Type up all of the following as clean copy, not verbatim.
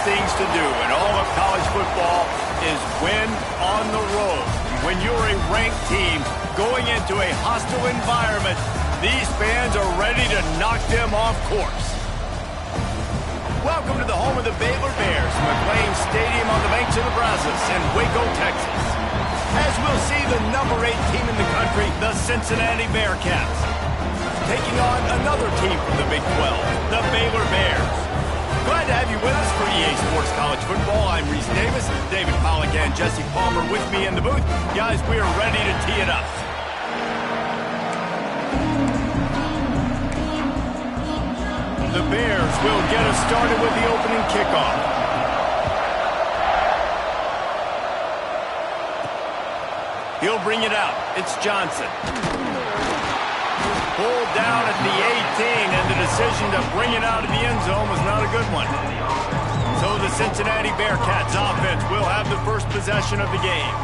things to do in all of college football is win on the road. When you're a ranked team going into a hostile environment, these fans are ready to knock them off course. Welcome to the home of the Baylor Bears, McLean Stadium on the banks of the Brazos in Waco, Texas. As we'll see the number 8 team in the country, the Cincinnati Bearcats, taking on another team from the Big 12, the Baylor Bears. Glad to have you with us for EA Sports College Football. I'm Reese Davis, David Pollack and Jesse Palmer with me in the booth. Guys, we are ready to tee it up. The Bears will get us started with the opening kickoff. He'll bring it out. It's Johnson. Pulled down at the 18, and the decision to bring it out of the end zone was not a good one. So the Cincinnati Bearcats offense will have the first possession of the game.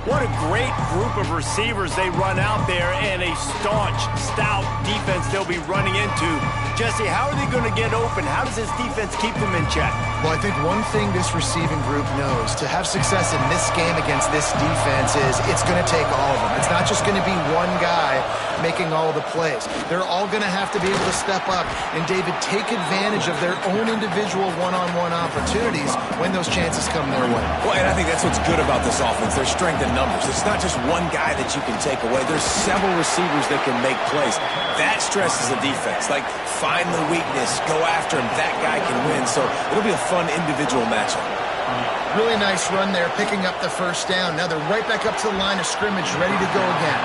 What a great group of receivers they run out there, and a staunch, stout defense they'll be running into. Jesse, how are they going to get open? How does this defense keep them in check? Well, I think one thing this receiving group knows, to have success in this game against this defense, is it's going to take all of them. It's not just going to be one guy making all the plays. They're all going to have to be able to step up and, David, take advantage of their own individual one-on-one opportunities when those chances come their way. Well, and I think that's what's good about this offense. Their strength in numbers. It's not just one guy that you can take away. There's several receivers that can make plays. That stresses the defense. Like, find the weakness, go after him. That guy can win. So it'll be a fun individual matchup. Really nice run there, picking up the first down. Now they're right back up to the line of scrimmage, ready to go again.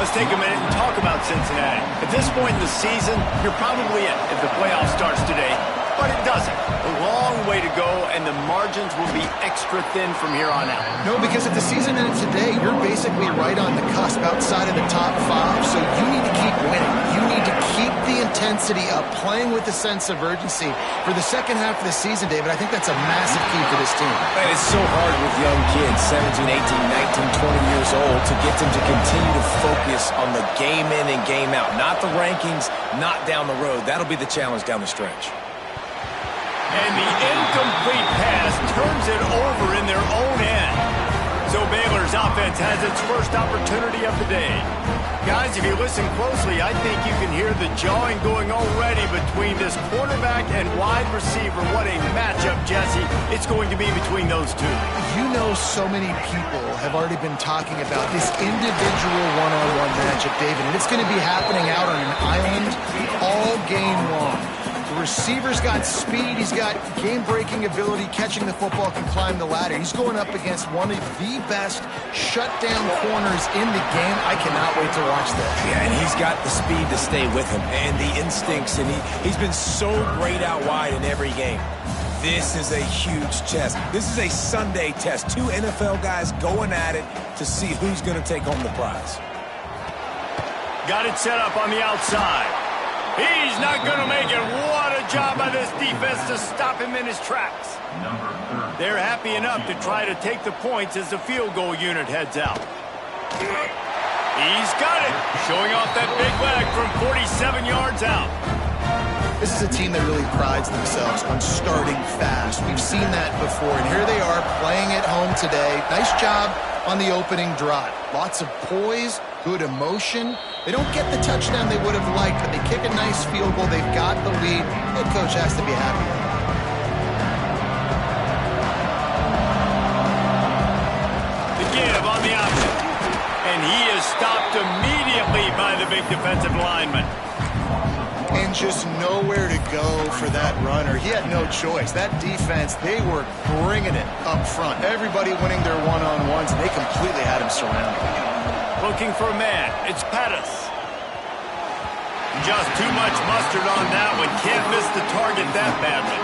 Let's take a minute and talk about Cincinnati. At this point in the season, you're probably in if the playoff starts today, but it doesn't. A long way to go, and the margins will be extra thin from here on out. No, because if the season ends today, you're basically right on the cusp outside of the top 5, so you need to keep winning. You need to keep the intensity up, playing with a sense of urgency. For the second half of the season, David, I think that's a massive key for this team. And it's so hard with young kids, 17, 18, 19, 20 years old, to get them to continue to focus on the game in and game out. Not the rankings, not down the road. That'll be the challenge down the stretch. And the incomplete pass turns it over in their own end. So Baylor's offense has its first opportunity of the day. Guys, if you listen closely, I think you can hear the jawing going already between this quarterback and wide receiver. What a matchup, Jesse, it's going to be between those two. You know, so many people have already been talking about this individual one-on-one matchup, David, and it's going to be happening out on an island all game long. The receiver's got speed, he's got game-breaking ability, catching the football, can climb the ladder. He's going up against one of the best shutdown corners in the game. I cannot wait to watch that. Yeah, and he's got the speed to stay with him and the instincts, and he's been so great out wide in every game. This is a huge test. This is a Sunday test. 2 NFL guys going at it to see who's going to take home the prize. Got it set up on the outside. He's not going to make it. What a job by this defense to stop him in his tracks. They're happy enough to try to take the points as the field goal unit heads out. He's got it, showing off that big leg from 47 yards out. This is a team that really prides themselves on starting fast. We've seen that before, and here they are playing at home today. Nice job on the opening drive. Lots of poise, good emotion. They don't get the touchdown they would have liked, but they kick a nice field goal. They've got the lead. Head coach has to be happy with it. The give on the option. And he is stopped immediately by the big defensive lineman. And just nowhere to go for that runner. He had no choice. That defense, they were bringing it up front. Everybody winning their one-on-ones, and they completely had him surrounded. Looking for a man. It's Pettis. Just too much mustard on that one. Can't miss the target that badly.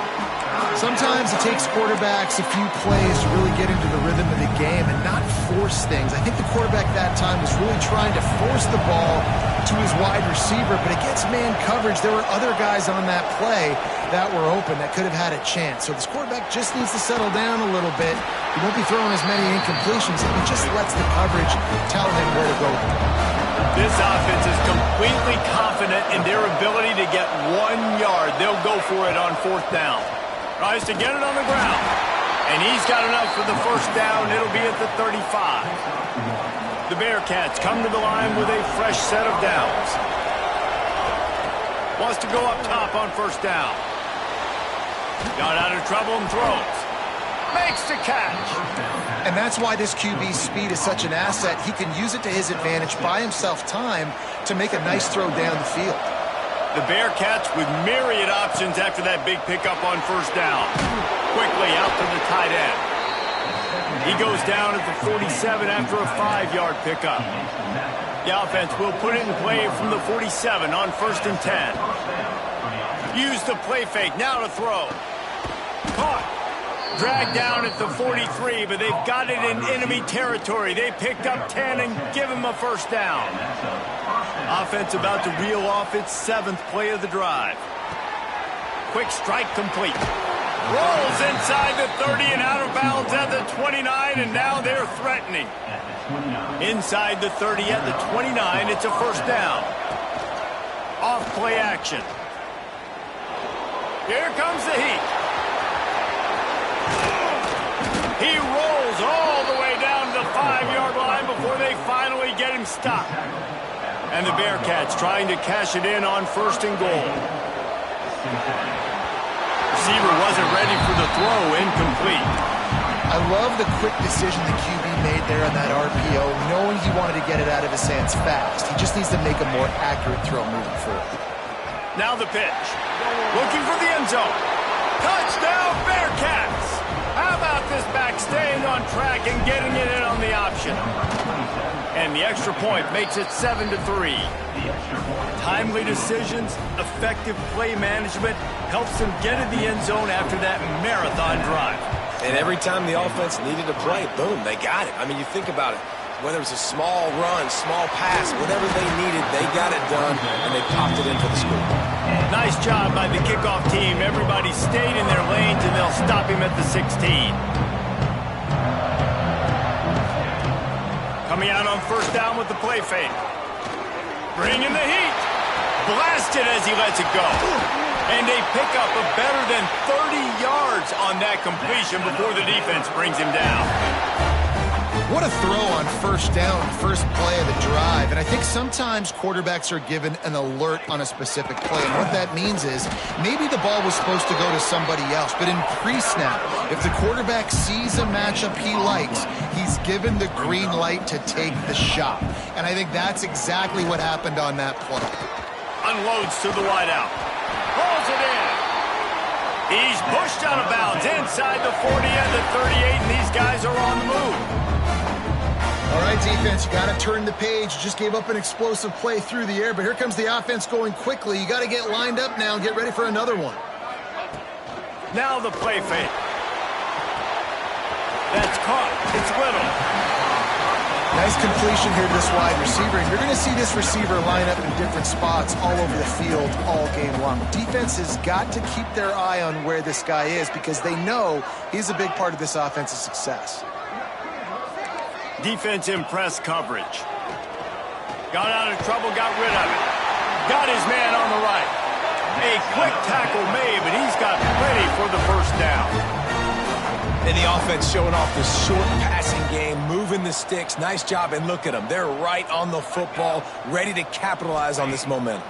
Sometimes it takes quarterbacks a few plays to really get into the rhythm of the game and not force things. I think the quarterback that time was really trying to force the ball to his wide receiver, but against man coverage, there were other guys on that play that were open that could have had a chance. So this quarterback just needs to settle down a little bit. He won't be throwing as many incompletions. He just lets the coverage tell him where to go. This offense is completely confident in their ability to get 1 yard. They'll go for it on 4th down. Tries to get it on the ground. And he's got enough for the first down. It'll be at the 35. The Bearcats come to the line with a fresh set of downs. Wants to go up top on first down. Got out of trouble and throws. Makes the catch. And that's why this QB's speed is such an asset. He can use it to his advantage, buy himself time to make a nice throw down the field. The Bearcats with myriad options after that big pickup on first down. Quickly out to the tight end. He goes down at the 47 after a 5-yard pickup. The offense will put it in play from the 47 on 1st and 10. Use the play fake, now to throw. Caught. Dragged down at the 43, but they've got it in enemy territory. They picked up 10 and give him a first down. Offense about to reel off its 7th play of the drive. Quick strike complete. Rolls inside the 30 and out of bounds at the 29, and now they're threatening. Inside the 30 at the 29, it's a first down. Off play action. Here comes the heat. He rolls all the way down to the 5-yard line before they finally get him stopped. And the Bearcats trying to cash it in on 1st and goal. Receiver wasn't ready for the throw, incomplete. I love the quick decision the QB made there on that RPO, knowing he wanted to get it out of his hands fast. He just needs to make a more accurate throw moving forward. Now the pitch. Looking for the end zone. Touchdown, Bearcats! How about this back staying on track and getting it in on the option? And the extra point makes it 7-3. Timely decisions, effective play management helps them get in the end zone after that marathon drive. And every time the offense needed a play, boom, they got it. I mean, you think about it. Whether it's a small run, small pass, whatever they needed, they got it done, and they popped it in for the score. Nice job by the kickoff team. Everybody stayed in their lanes, and they'll stop him at the 16. Coming out on first down with the play fake. Bringing the heat. Blasted as he lets it go. And they pick up a better than 30 yards on that completion before the defense brings him down. What a throw on first down, first play of the drive. And I think sometimes quarterbacks are given an alert on a specific play. And what that means is maybe the ball was supposed to go to somebody else. But in pre-snap, if the quarterback sees a matchup he likes, he's given the green light to take the shot. And I think that's exactly what happened on that play. Unloads to the wideout. Pulls it in. He's pushed out of bounds inside the 40 and the 38, and these guys are on the move. All right, defense, you got to turn the page. You just gave up an explosive play through the air, but here comes the offense going quickly. You got to get lined up now and get ready for another one. Now the play fake. That's caught. It's Little. Nice completion here to this wide receiver, and you're going to see this receiver line up in different spots all over the field all game long. Defense has got to keep their eye on where this guy is because they know he's a big part of this offense's success. Defense in press coverage. Got out of trouble, got rid of it. Got his man on the right. A quick tackle made, but he's got plenty for the first down. And the offense showing off the short passing game, moving the sticks. Nice job, and look at them. They're right on the football, ready to capitalize on this momentum.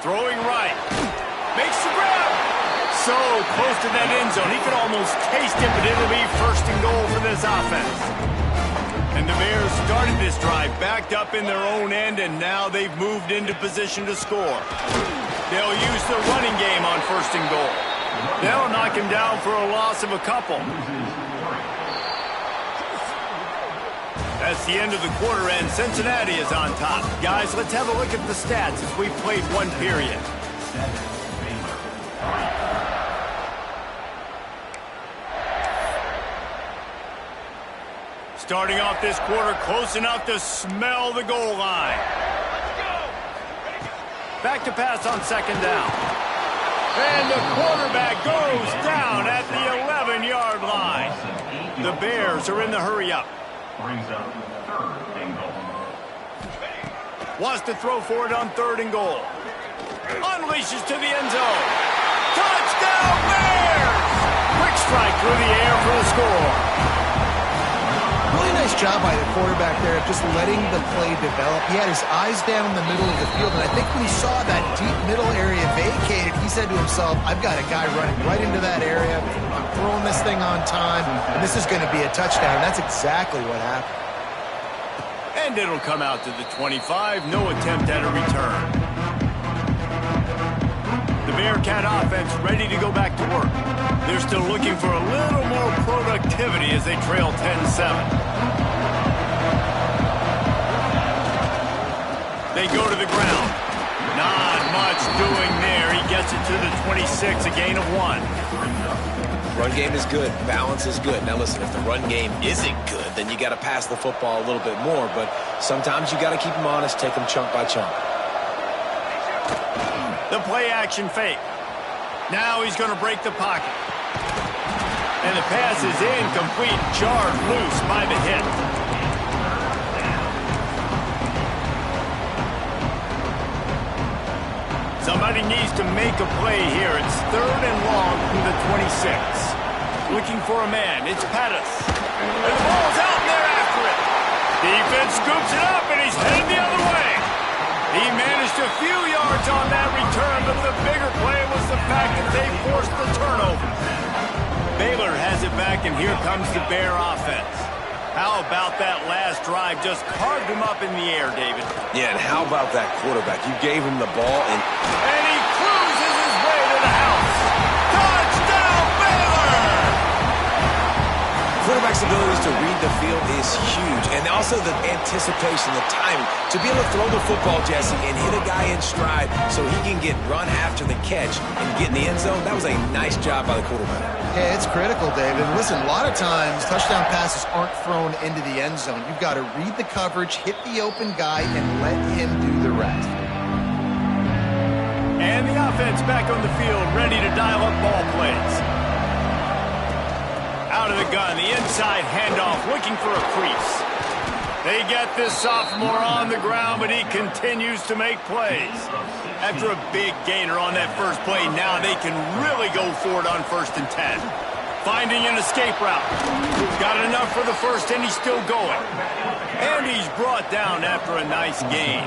Throwing right. Makes the grab. So close to that end zone. He could almost taste it, but it'll be 1st and goal for this offense. And the Bears started this drive backed up in their own end, and now they've moved into position to score. They'll use the running game on 1st and goal. They'll knock him down for a loss of a couple. That's the end of the quarter, and Cincinnati is on top. Guys, let's have a look at the stats as we played one period. Starting off this quarter close enough to smell the goal line. Back to pass on 2nd down. And the quarterback goes down at the 11-yard line. The Bears are in the hurry-up. Wants to throw for it on 3rd and goal. Unleashes to the end zone. Touchdown! Touchdown, Bears! Quick strike through the air for the score. Really nice job by the quarterback there of just letting the play develop. He had his eyes down in the middle of the field, and I think when he saw that deep middle area vacated, he said to himself, I've got a guy running right into that area. I'm throwing this thing on time, and this is going to be a touchdown. That's exactly what happened. And it'll come out to the 25. No attempt at a return. The Bearcat offense ready to go back to work. They're still looking for a little more productivity as they trail 10-7. They go to the ground. Not much doing there. He gets it to the 26, a gain of 1. Run game is good. Balance is good. Now listen, if the run game isn't good, then you got to pass the football a little bit more. But sometimes you got to keep them honest, take them chunk by chunk. The play action fake. Now he's going to break the pocket. And the pass is incomplete, jarred loose by the hit. Somebody needs to make a play here. It's 3rd and long from the 26. Looking for a man. It's Pettis. And the ball's out and they're after it. Defense scoops it up and he's headed the other way. He managed a few yards on that return, but the bigger play was the fact that they forced the turnover. Baylor has it back, and here comes the Bear offense. How about that last drive? Just carved him up in the air, David. Yeah, and how about that quarterback? You gave him the ball, and he cruises his way to the house. Touchdown, Baylor! Quarterback's abilities to read the field is huge, and also the anticipation, the timing. To be able to throw the football, Jesse, and hit a guy in stride so he can get run after the catch and get in the end zone, that was a nice job by the quarterback. Yeah, it's critical, David. Listen, a lot of times touchdown passes aren't thrown into the end zone. You've got to read the coverage, hit the open guy, and let him do the rest. And the offense back on the field, ready to dial up ball plays. Out of the gun, the inside handoff, looking for a crease. They get this sophomore on the ground, but he continues to make plays. After a big gainer on that first play, now they can really go for it on 1st and 10. Finding an escape route. Got enough for the first, and he's still going. And he's brought down after a nice gain.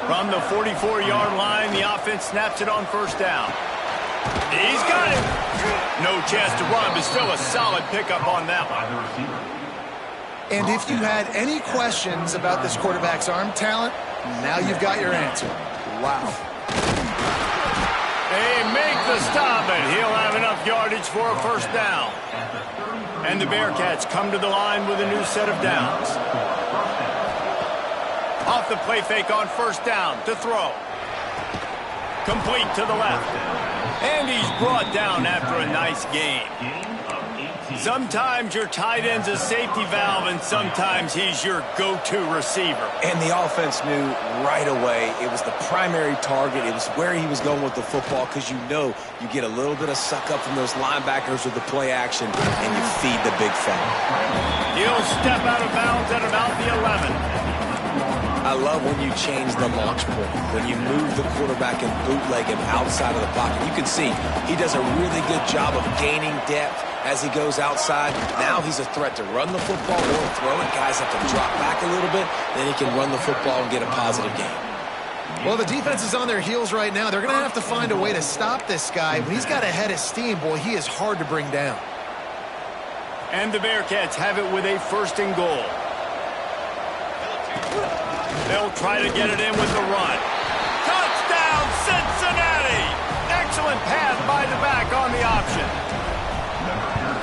From the 44-yard line, the offense snaps it on 1st down. He's got it. No chance to run, but still a solid pickup on that one. And if you had any questions about this quarterback's arm talent, now you've got your answer. Wow. They make the stop, and he'll have enough yardage for a 1st down. And the Bearcats come to the line with a new set of downs. Off the play fake on 1st down to throw. Complete to the left. And he's brought down after a nice gain. Sometimes your tight end's a safety valve, and sometimes he's your go-to receiver. And the offense knew right away it was the primary target. It was where he was going with the football, because you know you get a little bit of suck up from those linebackers with the play action, and you feed the big fella. He'll step out of bounds at about the 11. I love when you change the launch point, when you move the quarterback and bootleg him outside of the pocket. You can see he does a really good job of gaining depth as he goes outside. Now he's a threat to run the football or throw it. Guys have to drop back a little bit, then he can run the football and get a positive gain. Well, the defense is on their heels right now. They're going to have to find a way to stop this guy. When he's got a head of steam, boy, he is hard to bring down. And the Bearcats have it with a 1st and goal. They'll try to get it in with the run. Touchdown, Cincinnati! Excellent pass by the back on the option.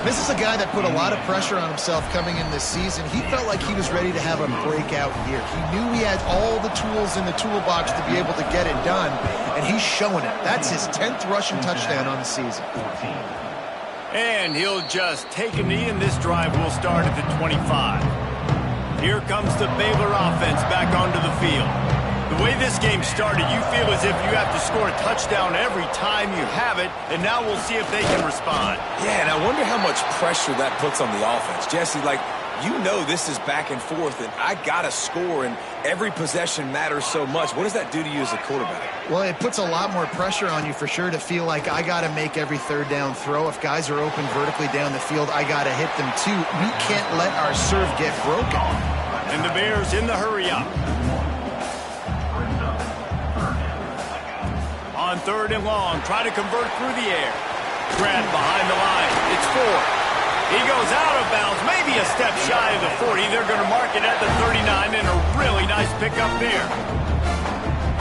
This is a guy that put a lot of pressure on himself coming in this season. He felt like he was ready to have a breakout year. He knew he had all the tools in the toolbox to be able to get it done, and he's showing it. That's his 10th rushing touchdown on the season. And he'll just take a knee, and this drive will start at the 25. Here comes the Baylor offense back onto the field. The way this game started, you feel as if you have to score a touchdown every time you have it, and now we'll see if they can respond. Yeah, and I wonder how much pressure that puts on the offense. Jesse, like, You know this is back and forth, and I got to score, and every possession matters so much. What does that do to you as a quarterback? Well, it puts a lot more pressure on you for sure to feel like I got to make every third down throw. If guys are open vertically down the field, I got to hit them too. We can't let our serve get broken. And the Bears in the hurry up. On 3rd and long, try to convert through the air. Grab behind the line. It's 4. He goes out of bounds, maybe a step shy of the 40. They're going to mark it at the 39, and a really nice pickup there.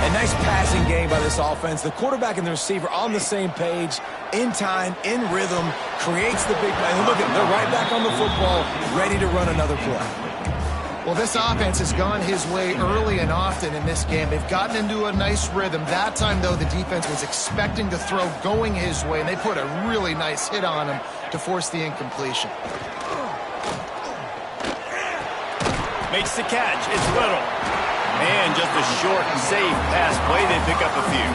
A nice passing game by this offense. The quarterback and the receiver on the same page, in time, in rhythm, creates the big play. Look at them, they're right back on the football, ready to run another play. Well, this offense has gone his way early and often in this game. They've gotten into a nice rhythm. That time, though, the defense was expecting to throw going his way, and they put a really nice hit on him to force the incompletion. Makes the catch. It's Little. And just a short and safe pass play. They pick up a few.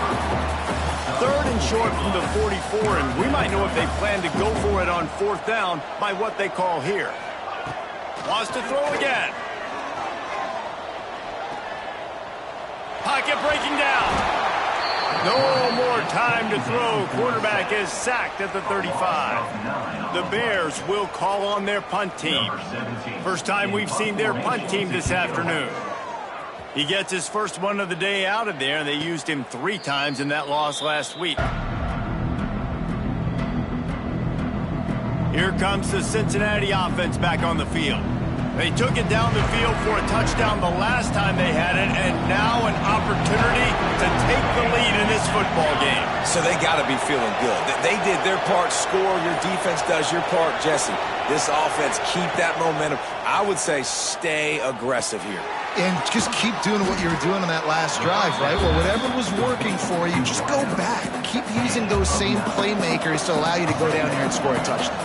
3rd and short from the 44, and we might know if they plan to go for it on 4th down by what they call here. Wants to throw again. Pocket breaking down. No more time to throw. Quarterback is sacked at the 35. The Bears will call on their punt team. First time we've seen their punt team this afternoon. He gets his first one of the day out of there, and they used him 3 times in that loss last week. Here comes the Cincinnati offense back on the field. They took it down the field for a touchdown the last time they had it, and now an opportunity to take the lead in this football game. So they got to be feeling good. They did their part, score. Your defense does your part, Jesse. This offense, keep that momentum. I would say stay aggressive here. And just keep doing what you were doing on that last drive, right? Well, whatever was working for you, just go back. Keep using those same playmakers to allow you to go down here and score a touchdown.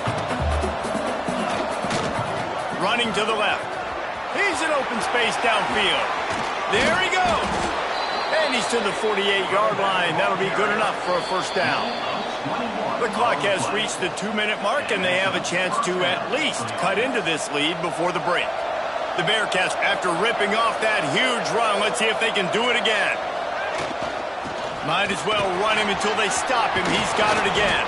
Running to the left. He's in open space downfield. There he goes. And he's to the 48-yard line. That'll be good enough for a first down. The clock has reached the 2-minute mark, and they have a chance to at least cut into this lead before the break. The Bearcats, after ripping off that huge run, let's see if they can do it again. Might as well run him until they stop him. He's got it again.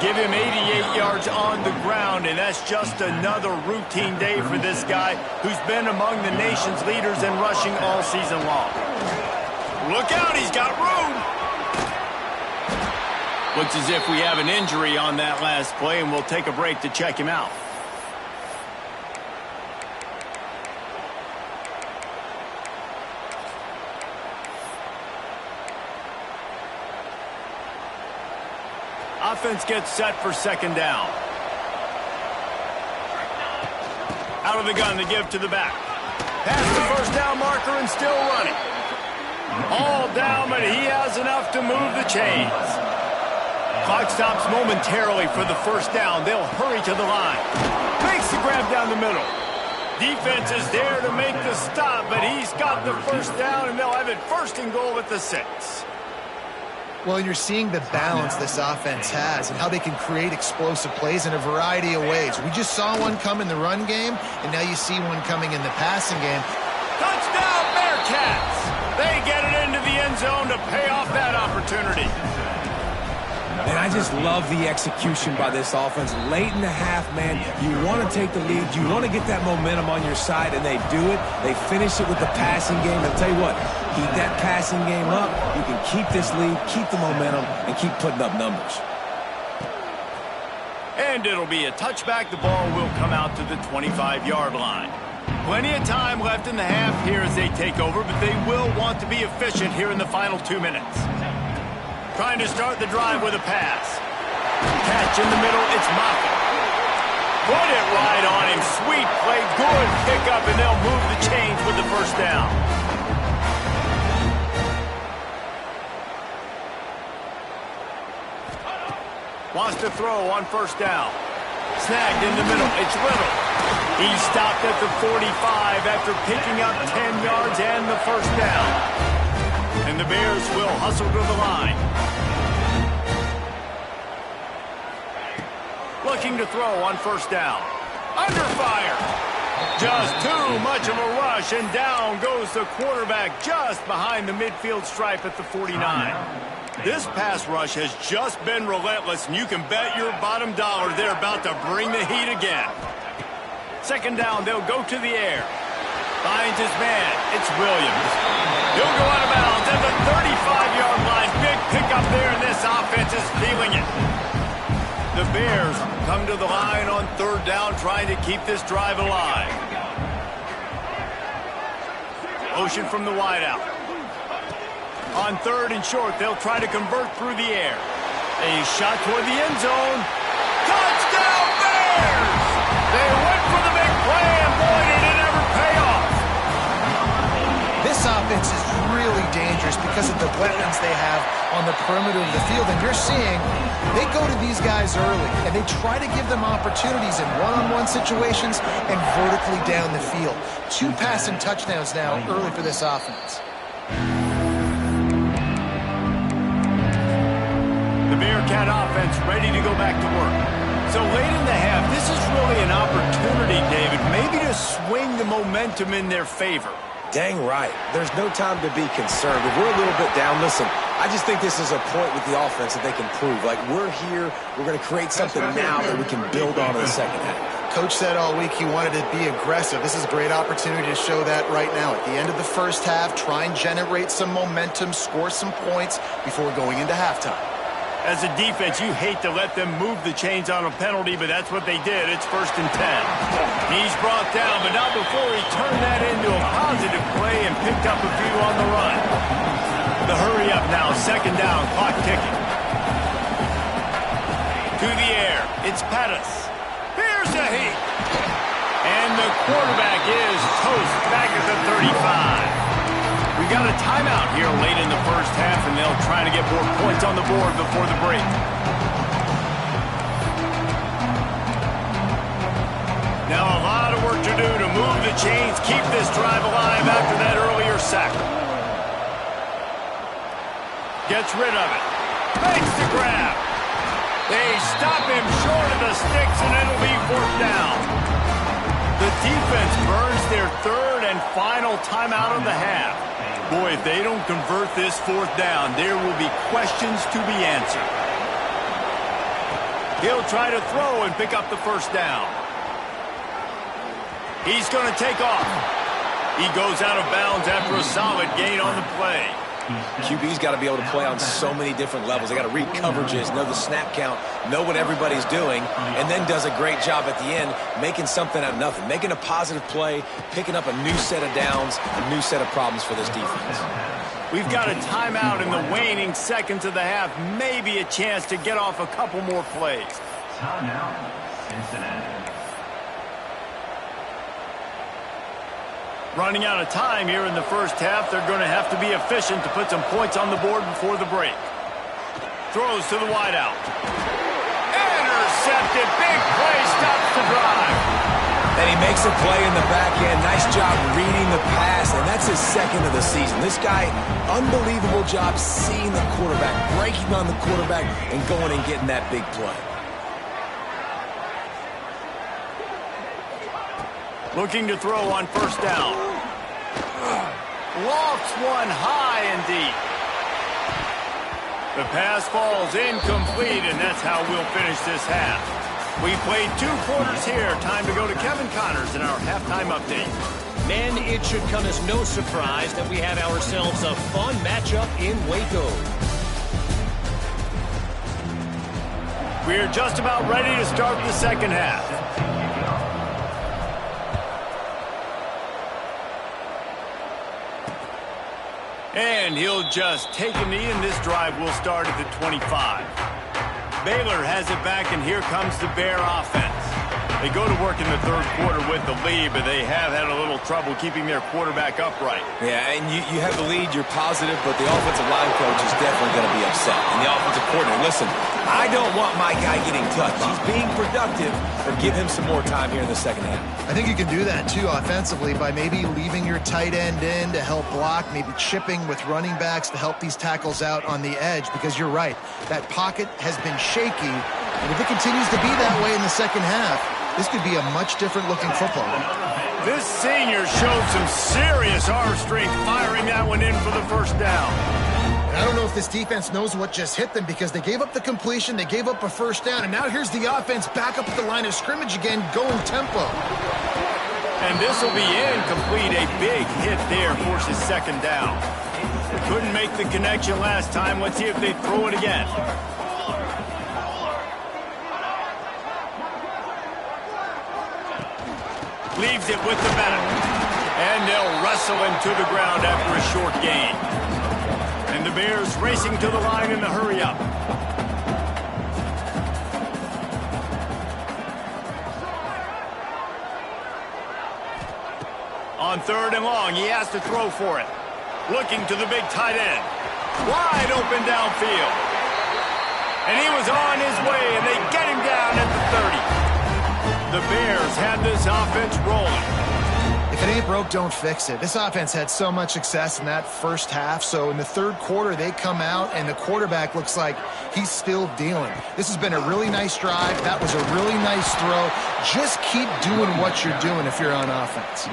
Give him 88 yards on the ground, and that's just another routine day for this guy who's been among the nation's leaders in rushing all season long. Look out, he's got room. Looks as if we have an injury on that last play, and we'll take a break to check him out. Offense gets set for 2nd down. Out of the gun to give to the back. Past the first down marker and still running. All down, but he has enough to move the chains. Clock stops momentarily for the first down. They'll hurry to the line. Makes the grab down the middle. Defense is there to make the stop, but he's got the first down, and they'll have it 1st and goal at the 6. Well, and you're seeing the balance this offense has and how they can create explosive plays in a variety of ways. We just saw one come in the run game, and now you see one coming in the passing game. Touchdown, Bearcats! They get it into the end zone to pay off that opportunity. And I just love the execution by this offense. Late in the half, man, you want to take the lead. You want to get that momentum on your side, and they do it. They finish it with the passing game. I'll tell you what, keep that passing game up. You can keep this lead, keep the momentum, and keep putting up numbers. And it'll be a touchback. The ball will come out to the 25-yard line. Plenty of time left in the half here as they take over, but they will want to be efficient here in the final 2 minutes. Trying to start the drive with a pass. Catch in the middle, it's Moffitt. Put it right on him. Sweet play, good pickup, and they'll move the chains with the first down. Wants to throw on 1st down. Snagged in the middle, it's Little. He stopped at the 45 after picking up 10 yards and the first down. And the Bears will hustle to the line. Looking to throw on 1st down. Under fire. Just too much of a rush, and down goes the quarterback just behind the midfield stripe at the 49. This pass rush has just been relentless, and you can bet your bottom dollar they're about to bring the heat again. Second down, they'll go to the air. Finds his man. It's Williams. He'll go out of bounds at the 35-yard line. Big pickup there, and this offense is feeling it. The Bears come to the line on third down, trying to keep this drive alive. Motion from the wideout. On third and short, they'll try to convert through the air. A shot toward the end zone. Touchdown, Bears! They went for the big play, and boy, did it ever pay off. This offense is really dangerous because of the weapons they have on the perimeter of the field. And you're seeing they go to these guys early, and they try to give them opportunities in one-on-one situations and vertically down the field. 2 passing touchdowns now early for this offense. The Bearcat offense ready to go back to work. So late in the half, this is really an opportunity, David, maybe to swing the momentum in their favor. Dang right. There's no time to be concerned. If we're a little bit down, listen, I just think this is a point with the offense that they can prove. Like, we're here, we're going to create something now that we can build on in the second half. Coach said all week he wanted to be aggressive. This is a great opportunity to show that right now. At the end of the first half, try and generate some momentum, score some points before going into halftime. As a defense, you hate to let them move the chains on a penalty, but that's what they did. It's 1st and 10. He's brought down, but not before he turned that into a positive play and picked up a few on the run. The hurry up now, 2nd down, clock ticking. To the air, it's Pettis. Here's a heat. And the quarterback is toast back at the 35. We got a timeout here late in the first half, and they'll try to get more points on the board before the break. Now a lot of work to do to move the chains, keep this drive alive after that earlier sack. Gets rid of it. Makes the grab. They stop him short of the sticks, and it'll be 4th down. The defense burns their 3rd and final timeout of the half. Boy, if they don't convert this 4th down, there will be questions to be answered. He'll try to throw and pick up the 1st down. He's going to take off. He goes out of bounds after a solid gain on the play. QB's got to be able to play on so many different levels. They got to read coverages, know the snap count, know what everybody's doing, and then does a great job at the end making something out of nothing, making a positive play, picking up a new set of downs, a new set of problems for this defense. We've got a timeout in the waning seconds of the half, maybe a chance to get off a couple more plays. Timeout, Cincinnati. Running out of time here in the first half. They're going to have to be efficient to put some points on the board before the break. Throws to the wideout. Intercepted. Big play. Stops the drive. And he makes a play in the back end. Nice job reading the pass, and that's his 2nd of the season. This guy, unbelievable job seeing the quarterback, breaking on the quarterback, and going and getting that big play. Looking to throw on 1st down. Lofts one high and deep. The pass falls incomplete, and that's how we'll finish this half. We played 2 quarters here. Time to go to Kevin Connors in our halftime update. Men, it should come as no surprise that we have ourselves a fun matchup in Waco. We're just about ready to start the second half. And he'll just take a knee, and this drive will start at the 25. Baylor has it back, and here comes the Bear offense. They go to work in the 3rd quarter with the lead, but they have had a little trouble keeping their quarterback upright. Yeah, and you have the lead, you're positive, but the offensive line coach is definitely going to be upset. And the offensive coordinator, listen, I don't want my guy getting touched. He's being productive, but give him some more time here in the second half. I think you can do that, too, offensively, by maybe leaving your tight end in to help block, maybe chipping with running backs to help these tackles out on the edge, because you're right. That pocket has been shaky, and if it continues to be that way in the second half, this could be a much different looking football game. This senior showed some serious arm strength firing that one in for the first down. And I don't know if this defense knows what just hit them because they gave up the completion, they gave up a first down, and now here's the offense back up at the line of scrimmage again, going tempo. And this will be incomplete. A big hit there forces second down. Couldn't make the connection last time. Let's see if they throw it again. Leaves it with the Bennett. And they'll wrestle him to the ground after a short gain. And the Bears racing to the line in a hurry up. On third and long, he has to throw for it. Looking to the big tight end. Wide open downfield. And he was on his way, and they get him down at the 30. The Bears had this offense rolling. If it ain't broke, don't fix it. This offense had so much success in that first half, so in the third quarter, they come out, and the quarterback looks like he's still dealing. This has been a really nice drive. That was a really nice throw. Just keep doing what you're doing if you're on offense.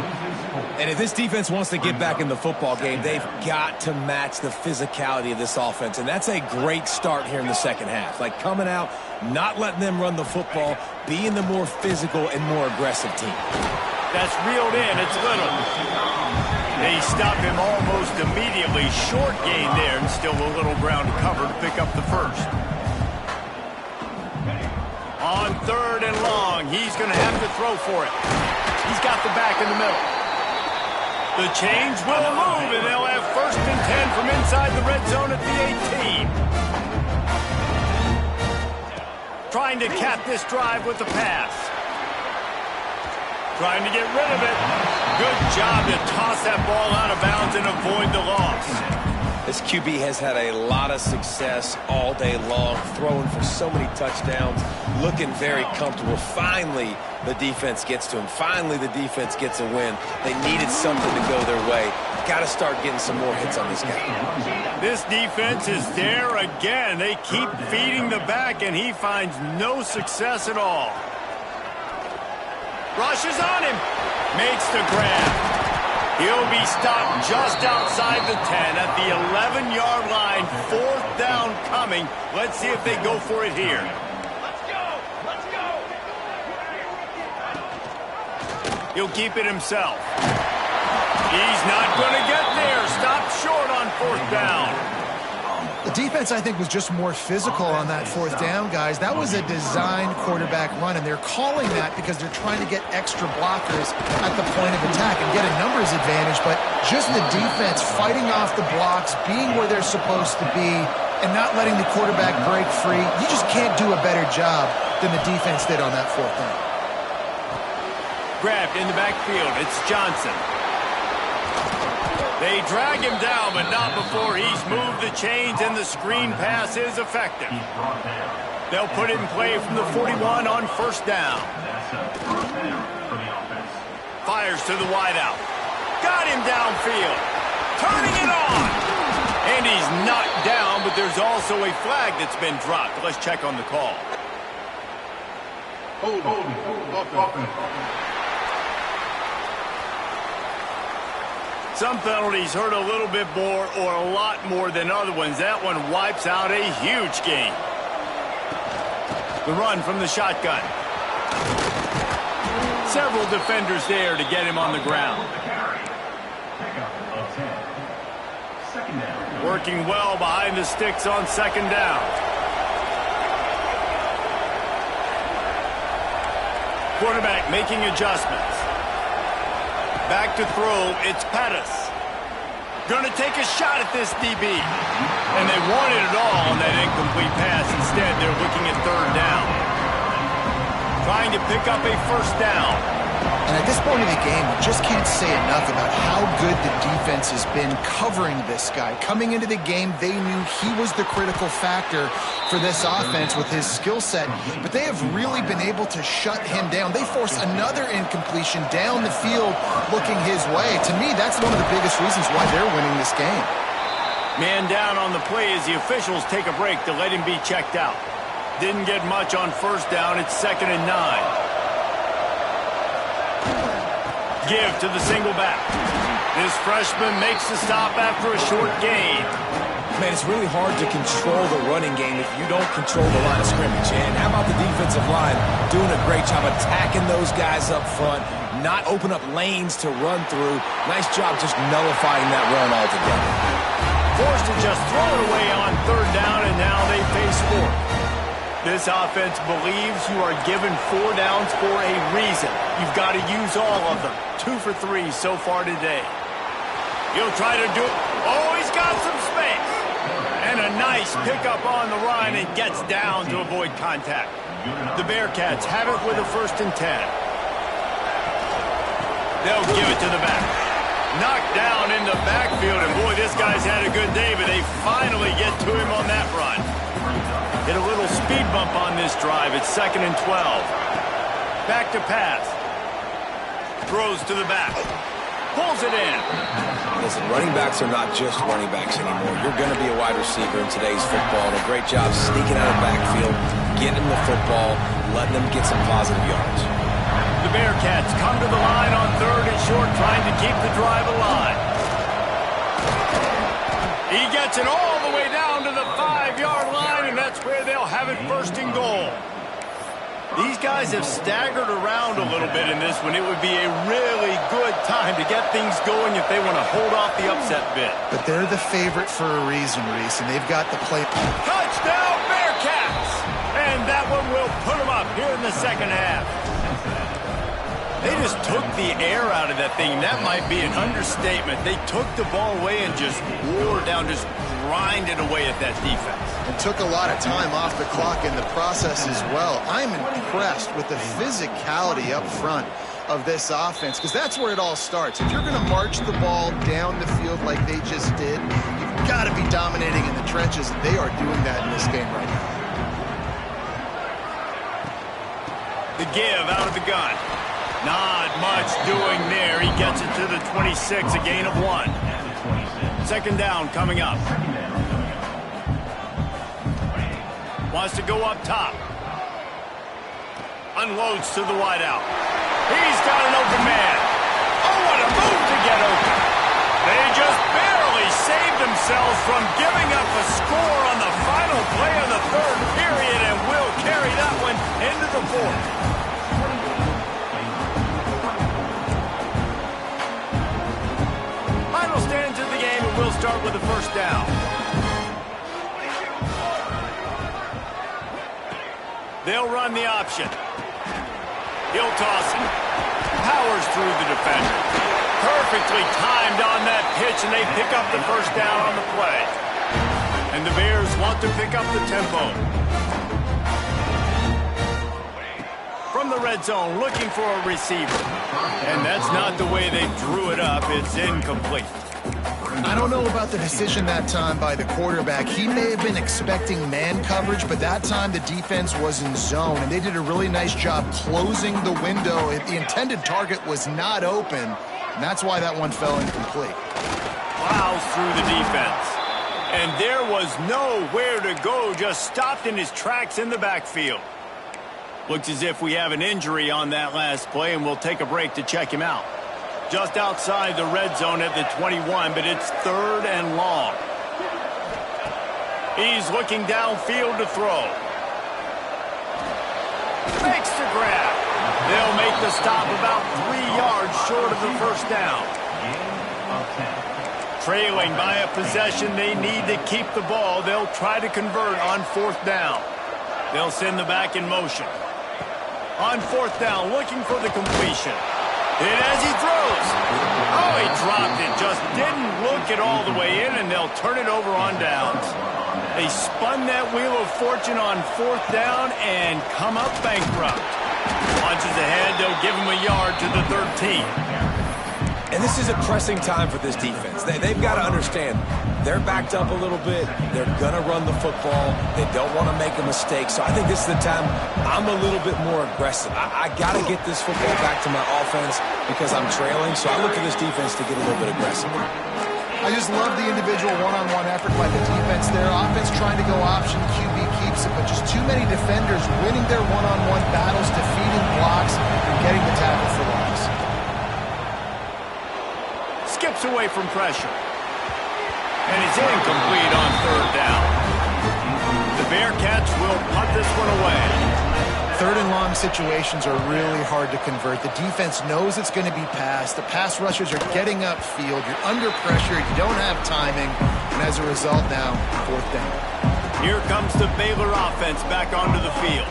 And if this defense wants to get back in the football game, they've got to match the physicality of this offense, and that's a great start here in the second half. Like coming out, not letting them run the football, being the more physical and more aggressive team. That's reeled in. It's Little. They stop him almost immediately. Short gain there, and still a little ground to cover to pick up the first. On third and long, he's going to have to throw for it. He's got the back in the middle. The change will move, and they'll have first and 10 from inside the red zone at the 18. Trying to cap this drive with the pass. Trying to get rid of it. Good job to toss that ball out of bounds and avoid the loss. This QB has had a lot of success all day long, throwing for so many touchdowns, looking very comfortable. Finally, the defense gets to him. Finally, the defense gets a win. They needed something to go their way. Got to start getting some more hits on this guy. This defense is there again. They keep feeding the back, and he finds no success at all. Rushes on him. Makes the grab. He'll be stopped just outside the 10 at the 11-yard line. Fourth down coming. Let's see if they go for it here. Let's go. Let's go. He'll keep it himself. He's not going to get there. Stopped short on fourth down. The defense, I think, was just more physical on that fourth down, guys. That was a designed quarterback run, and they're calling that because they're trying to get extra blockers at the point of attack and get a numbers advantage, but just the defense fighting off the blocks, being where they're supposed to be, and not letting the quarterback break free. You just can't do a better job than the defense did on that fourth down. Grabbed in the backfield. It's Johnson. They drag him down, but not before he's moved the chains, and the screen pass is effective. They'll put it in play from the 41 on first down. Fires to the wideout. Got him downfield. Turning it on. And he's knocked down, but there's also a flag that's been dropped. Let's check on the call. Some penalties hurt a little bit more or a lot more than other ones. That one wipes out a huge gain. The run from the shotgun. Several defenders there to get him on the ground. Working well behind the sticks on second down. Quarterback making adjustments. Back to throw, it's Pettis. Going to take a shot at this DB. And they wanted it all on that incomplete pass. Instead, they're looking at third down. Trying to pick up a first down. And at this point of the game, we just can't say enough about how good the defense has been covering this guy. Coming into the game, they knew he was the critical factor for this offense with his skill set, but they have really been able to shut him down. They force another incompletion down the field looking his way. To me, that's one of the biggest reasons why they're winning this game. Man down on the play as the officials take a break to let him be checked out. Didn't get much on first down. It's 2nd and 9. Give to the single back. This freshman makes the stop after a short gain. Man, it's really hard to control the running game if you don't control the line of scrimmage. And how about the defensive line doing a great job attacking those guys up front, not open up lanes to run through. Nice job just nullifying that run altogether. Forced to just throw it away on third down, and now they face fourth. This offense believes you are given 4 downs for a reason. You've got to use all of them. 2 for 3 so far today. He'll try to do it. Oh, he's got some space. And a nice pickup on the run and gets down to avoid contact. The Bearcats have it with a 1st and 10. They'll give it to the back. Knocked down in the backfield, and boy, this guy's had a good day, but they finally get to him on that run. Hit a little speed bump on this drive. It's 2nd and 12. Back to pass. Throws to the back. Pulls it in. Listen, running backs are not just running backs anymore. You're going to be a wide receiver in today's football, and a great job sneaking out of the backfield, getting the football, letting them get some positive yards. The Bearcats come to the line on 3rd and short, trying to keep the drive alive. He gets it all the way down to the 5-yard line, and that's where they'll have it 1st and goal. These guys have staggered around a little bit in this one. It would be a really good time to get things going if they want to hold off the upset bid. But they're the favorite for a reason, Reese, and they've got the play. Touchdown, Bearcats! And that one will put them up here in the 2nd half. They just took the air out of that thing. That might be an understatement. They took the ball away and just wore down, just grinded away at that defense. And took a lot of time off the clock in the process as well. I'm impressed with the physicality up front of this offense, because that's where it all starts. If you're going to march the ball down the field like they just did, you've got to be dominating in the trenches, and they are doing that in this game right now. The give out of the gun. Not much doing there. He gets it to the 26, a gain of 1. 2nd down coming up. Wants to go up top. Unloads to the wideout. He's got an open man. Oh, what a move to get open. They just barely saved themselves from giving up a score on the final play of the 3rd period, and will carry that one into the 4th. Final stands of the game, and we'll start with the 1st down. They'll run the option. He'll toss it. Powers through the defender. Perfectly timed on that pitch, and they pick up the 1st down on the play. And the Bears want to pick up the tempo. From the red zone, looking for a receiver. And that's not the way they drew it up. It's incomplete. I don't know about the decision that time by the quarterback. He may have been expecting man coverage, but that time the defense was in zone, and they did a really nice job closing the window. The intended target was not open, and that's why that one fell incomplete. Plows through the defense. And there was nowhere to go, just stopped in his tracks in the backfield. Looks as if we have an injury on that last play, and we'll take a break to check him out. Just outside the red zone at the 21, but it's 3rd and long. He's looking downfield to throw. Makes the grab. They'll make the stop about 3 yards short of the 1st down. Trailing by a possession, they need to keep the ball. They'll try to convert on 4th down. They'll send the back in motion. On 4th down, looking for the completion. And as he throws, oh, he dropped it. Just didn't look it all the way in, and they'll turn it over on downs. They spun that wheel of fortune on 4th down and come up bankrupt. Launches ahead, they'll give him a yard to the 13. And this is a pressing time for this defense. They've got to understand, they're backed up a little bit. They're going to run the football. They don't want to make a mistake. So I think this is the time I'm a little bit more aggressive. I got to get this football back to my offense because I'm trailing. So I look at this defense to get a little bit aggressive. I just love the individual one-on-one effort by the defense there. Offense trying to go option, QB keeps it, but just too many defenders winning their one-on-one battles, defeating blocks, and getting the tackle for loss. steps away from pressure. And it's incomplete on third down. The Bearcats will punt this one away. Third and long situations are really hard to convert. The defense knows it's going to be passed. The pass rushers are getting upfield. You're under pressure. You don't have timing. And as a result now, fourth down. Here comes the Baylor offense back onto the field.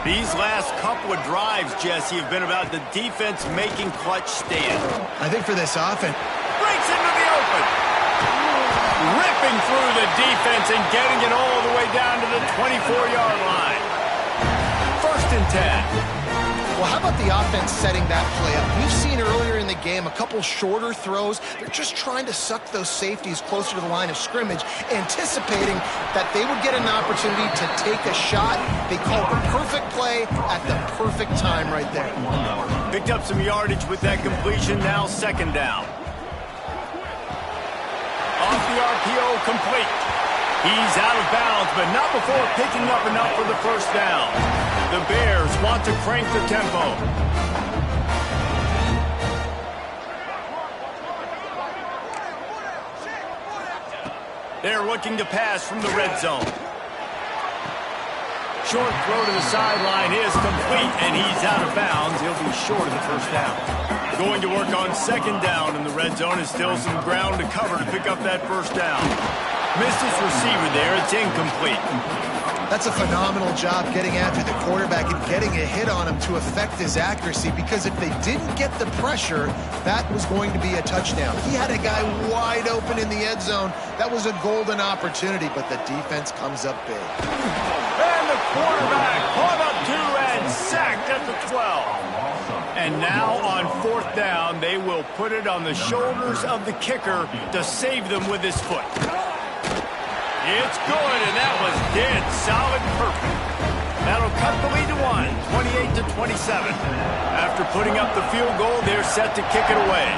These last couple of drives, Jesse, have been about the defense making clutch stand. I think for this offense, Breaks into the open. Ripping through the defense and getting it all the way down to the 24-yard line. First and 10. well, how about the offense setting that play up? We've seen earlier in the game a couple shorter throws. They're just trying to suck those safeties closer to the line of scrimmage, anticipating that they would get an opportunity to take a shot. They called the perfect play at the perfect time right there. Picked up some yardage with that completion. Now second down. Off the RPO, complete. He's out of bounds, but not before picking up enough for the first down. The Bears want to crank the tempo. They're looking to pass from the red zone. Short throw to the sideline is complete, and he's out of bounds. He'll be short of the first down. Going to work on second down in the red zone. Is still some ground to cover to pick up that first down. Missed his receiver there. It's incomplete. That's a phenomenal job getting after the quarterback and getting a hit on him to affect his accuracy, because if they didn't get the pressure, that was going to be a touchdown. He had a guy wide open in the end zone. That was a golden opportunity, but the defense comes up big. And the quarterback caught up to and sacked at the 12. And now on fourth down, they will put it on the shoulders of the kicker to save them with his foot. It's good, and that was dead solid perfect. That'll cut the lead to 28-27. After putting up the field goal, they're set to kick it away.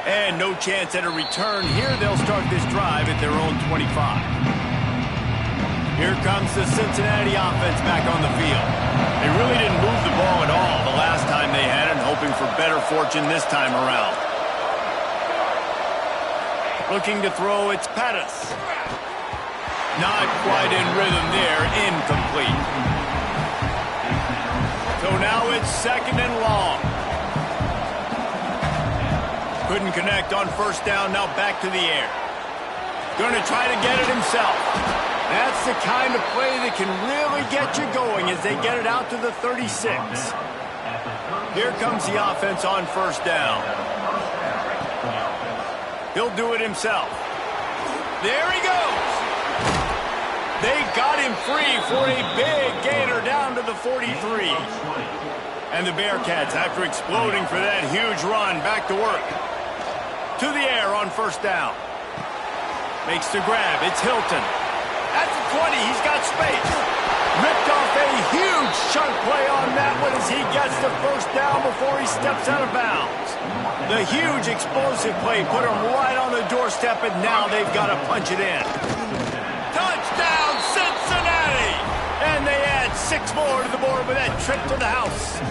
And no chance at a return here. They'll start this drive at their own 25. Here comes the Cincinnati offense back on the field. They really didn't move the ball at all the last time they had it, hoping for better fortune this time around. Looking to throw, it's Pettis. Not quite in rhythm there, incomplete. So now it's second and long. Couldn't connect on first down, now back to the air. Going to try to get it himself. That's the kind of play that can really get you going as they get it out to the 36. Here comes the offense on first down. He'll do it himself. There he goes. They got him free for a big gainer down to the 43. And the Bearcats, after exploding for that huge run, back to work. To the air on first down. Makes the grab. It's Hilton. At the 20, he's got space. Ripped off a huge chunk play on that one as he gets the first down before he steps out of bounds. The huge explosive play put him right on the doorstep, and now they've got to punch it in. Touchdown, Cincinnati! And they add 6 more to the board with that trip to the house.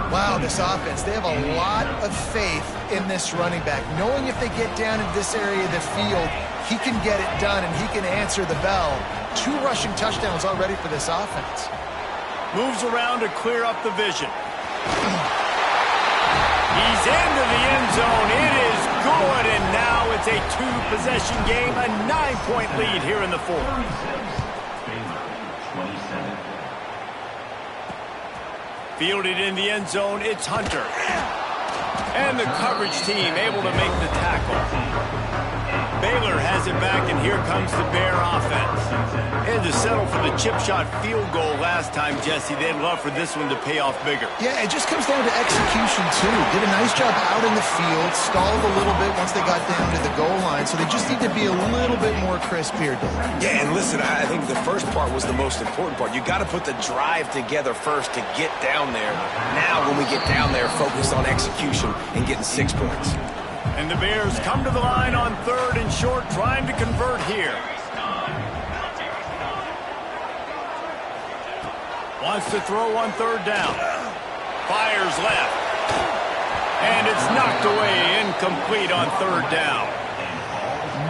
Wow, this offense, they have a lot of faith in this running back, knowing if they get down in this area of the field, he can get it done and he can answer the bell. 2 rushing touchdowns already for this offense. Moves around to clear up the vision. He's into the end zone. It is good, and now it's a 2-possession game, a 9-point lead here in the fourth. Fielded in the end zone, it's Hunter. And the coverage team able to make the tackle. Baylor has it back, and here comes the Bear offense. Had to settle for the chip shot field goal last time, Jesse. They'd love for this one to pay off bigger. Yeah, it just comes down to execution, too. Did a nice job out in the field, stalled a little bit once they got down to the goal line, so they just need to be a little bit more crisp here, Dave. Yeah, and listen, I think the first part was the most important part. You got to put the drive together first to get down there. Now, when we get down there, focus on execution and getting 6 points. And the Bears come to the line on third and short, trying to convert here. Wants to throw on third down. Fires left. And it's knocked away, incomplete on third down.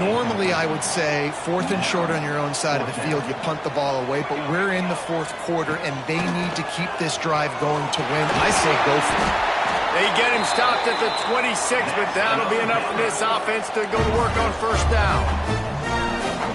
Normally, I would say 4th and short on your own side of the field, you punt the ball away, but we're in the 4th quarter, and they need to keep this drive going to win. I say go for it. They get him stopped at the 26, but that'll be enough for this offense to go to work on first down.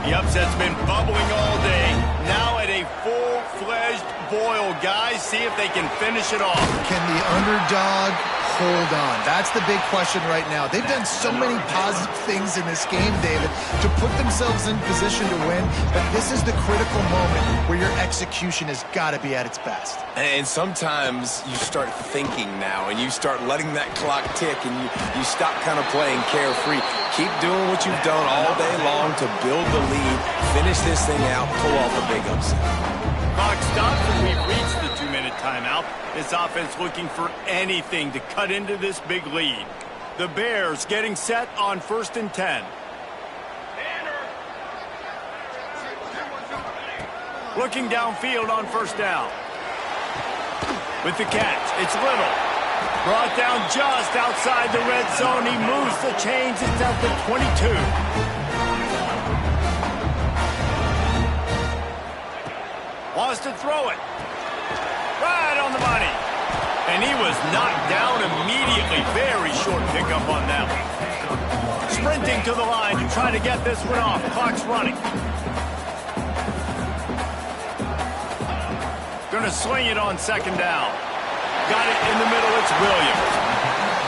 The upset's been bubbling all day. Now at a full-fledged boil, guys. See if they can finish it off. Can the underdog hold on? That's the big question right now. They've done so many positive things in this game, David, to put themselves in position to win, but this is the critical moment where your execution has got to be at its best. And sometimes you start thinking now, and you start letting that clock tick, and you stop kind of playing carefree. Keep doing what you've done all day long to build the lead, finish this thing out, pull off a big upset. Clock stops, and we've reached the 2-minute timeout. This offense looking for anything to cut into this big lead. The Bears getting set on 1st and 10. Looking downfield on first down. With the catch, it's Little. Brought down just outside the red zone. He moves the chains. It's at the 22. Wants to throw it. Right on the money. And he was knocked down immediately. Very short pickup on that one. Sprinting to the line to try to get this one off. Clock's running. Going to swing it on 2nd down. Got it in the middle. It's Williams.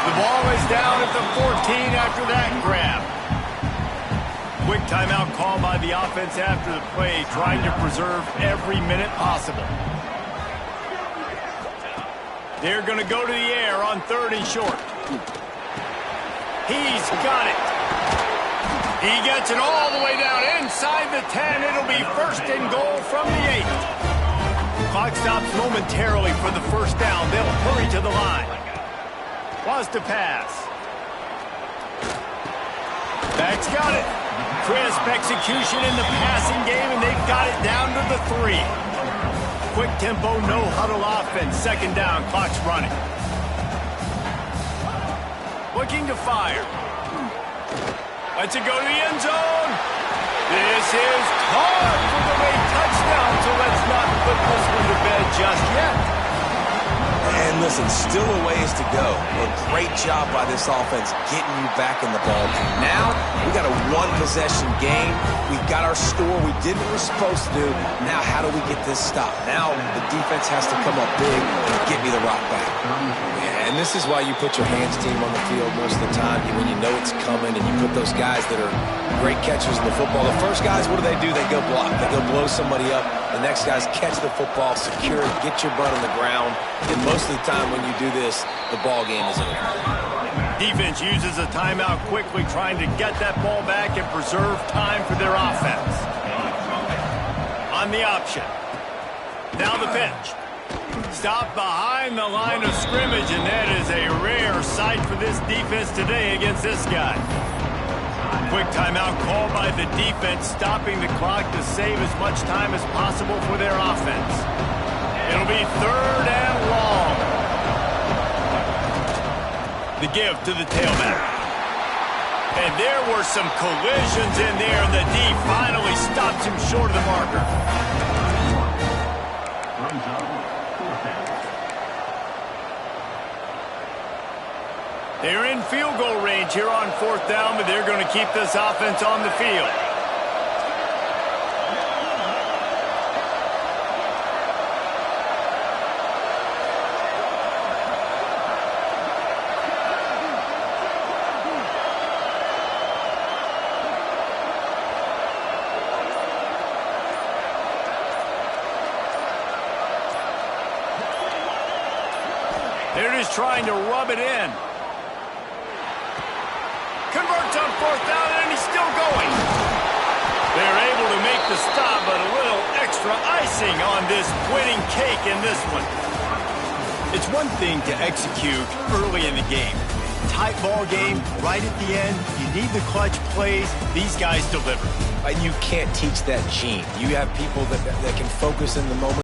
The ball is down at the 14 after that grab. Quick timeout call by the offense after the play, trying to preserve every minute possible. They're going to go to the air on 3rd and short. He's got it. He gets it all the way down inside the 10. It'll be 1st and goal from the 8. Clock stops momentarily for the first down. They'll hurry to the line. Wants to pass. Back's got it. Crisp execution in the passing game, and they've got it down to the 3. Quick tempo, no huddle offense. 2nd down, clock's running. Looking to fire. Lets it go to the end zone. This is caught for the late touchdown, so let's not put this one to bed just yet. And listen, still a ways to go. A great job by this offense getting you back in the ball game. Now, we got a one-possession game. We've got our score. We did what we're supposed to do. Now, how do we get this stopped? Now, the defense has to come up big and get me the rock back. And this is why you put your hands team on the field most of the time when you know it's coming, and you put those guys that are great catchers in the football. The first guys, what do? They go block. They go blow somebody up. The next guys catch the football, secure it, get your butt on the ground. And most of the time when you do this, the ball game is over. Defense uses a timeout quickly, trying to get that ball back and preserve time for their offense. On the option. Now the pitch. Stop behind the line of scrimmage, and that is a rare sight for this defense today against this guy. Quick timeout call by the defense, stopping the clock to save as much time as possible for their offense. It'll be 3rd and long. The give to the tailback. And there were some collisions in there, and the D finally stops him short of the marker. They're in field goal range here on 4th down, but they're going to keep this offense on the field. They're just trying to rub it in. Converts on 4th down, and he's still going. They're able to make the stop, but a little extra icing on this winning cake in this one. It's one thing to execute early in the game. Tight ball game, right at the end. You need the clutch plays. These guys deliver. And you can't teach that gene. You have people that can focus in the moment.